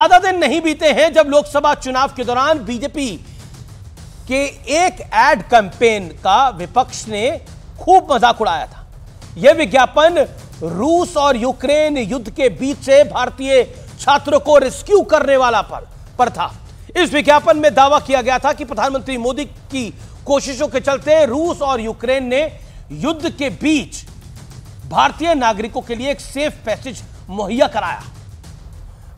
ज्यादा दिन नहीं बीते हैं जब लोकसभा चुनाव के दौरान बीजेपी के एक एड कैंपेन का विपक्ष ने खूब मजाक उड़ाया था। यह विज्ञापन रूस और यूक्रेन युद्ध के बीच से भारतीय छात्रों को रेस्क्यू करने वाला पर था। इस विज्ञापन में दावा किया गया था कि प्रधानमंत्री मोदी की कोशिशों के चलते रूस और यूक्रेन ने युद्ध के बीच भारतीय नागरिकों के लिए एक सेफ पैसेज मुहैया कराया।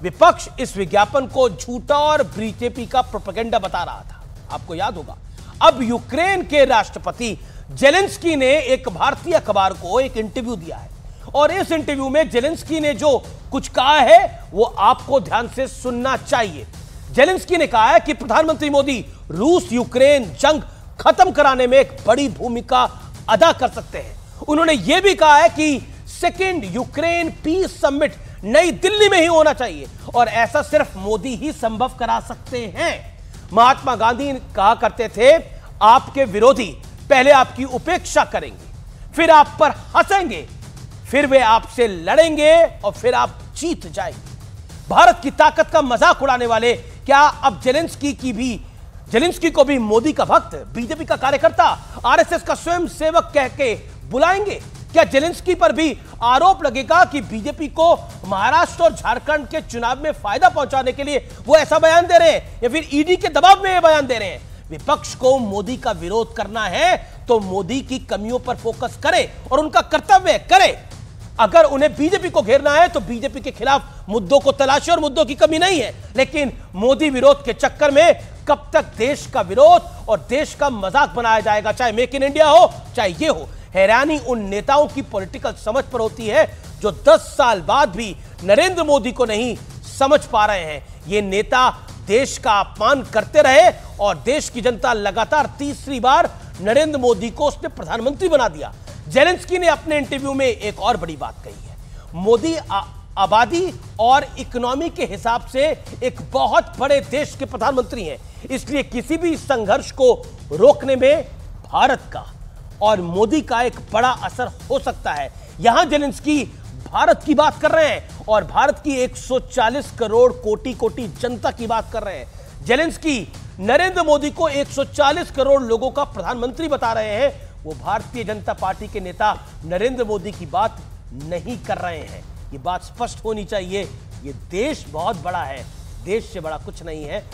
विपक्ष इस विज्ञापन को झूठा और बीजेपी का प्रोपेगेंडा बता रहा था। आपको याद होगा, अब यूक्रेन के राष्ट्रपति जेलेंस्की ने एक भारतीय अखबार को एक इंटरव्यू दिया है और इस इंटरव्यू में जेलेंस्की ने जो कुछ कहा है वो आपको ध्यान से सुनना चाहिए। जेलेंस्की ने कहा है कि प्रधानमंत्री मोदी रूस यूक्रेन जंग खत्म कराने में एक बड़ी भूमिका अदा कर सकते हैं। उन्होंने यह भी कहा है कि सेकेंड यूक्रेन पीस समिट नई दिल्ली में ही होना चाहिए और ऐसा सिर्फ मोदी ही संभव करा सकते हैं। महात्मा गांधी कहा करते थे, आपके विरोधी पहले आपकी उपेक्षा करेंगे, फिर आप पर हंसेंगे, फिर वे आपसे लड़ेंगे और फिर आप जीत जाएंगे। भारत की ताकत का मजाक उड़ाने वाले क्या अब जेलेंस्की को भी मोदी का भक्त, बीजेपी का कार्यकर्ता, आरएसएस का स्वयं सेवक कह के बुलाएंगे? क्या जेलेंस्की पर भी आरोप लगेगा कि बीजेपी को महाराष्ट्र और झारखंड के चुनाव में फायदा पहुंचाने के लिए वो ऐसा बयान दे रहे हैं या फिर ईडी के दबाव में ये बयान दे रहे हैं? विपक्ष को मोदी का विरोध करना है तो मोदी की कमियों पर फोकस करे और उनका कर्तव्य करे। अगर उन्हें बीजेपी को घेरना है तो बीजेपी के खिलाफ मुद्दों को तलाशे और मुद्दों की कमी नहीं है, लेकिन मोदी विरोध के चक्कर में कब तक देश का विरोध और देश का मजाक बनाया जाएगा, चाहे मेक इन इंडिया हो चाहे ये हो। हैरानी उन नेताओं की पॉलिटिकल समझ पर होती है जो 10 साल बाद भी नरेंद्र मोदी को नहीं समझ पा रहे हैं। ये नेता देश का अपमान करते रहे और देश की जनता लगातार तीसरी बार नरेंद्र मोदी को उसने प्रधानमंत्री बना दिया। जेलेंस्की ने अपने इंटरव्यू में एक और बड़ी बात कही है। मोदी आबादी और इकोनॉमी के हिसाब से एक बहुत बड़े देश के प्रधानमंत्री हैं, इसलिए किसी भी संघर्ष को रोकने में भारत का और मोदी का एक बड़ा असर हो सकता है। यहां जेलेंस्की भारत की बात कर रहे हैं और भारत की 140 करोड़ कोटि जनता की बात कर रहे हैं। जेलेंस्की नरेंद्र मोदी को 140 करोड़ लोगों का प्रधानमंत्री बता रहे हैं। वो भारतीय जनता पार्टी के नेता नरेंद्र मोदी की बात नहीं कर रहे हैं। ये बात स्पष्ट होनी चाहिए। ये देश बहुत बड़ा है, देश से बड़ा कुछ नहीं है।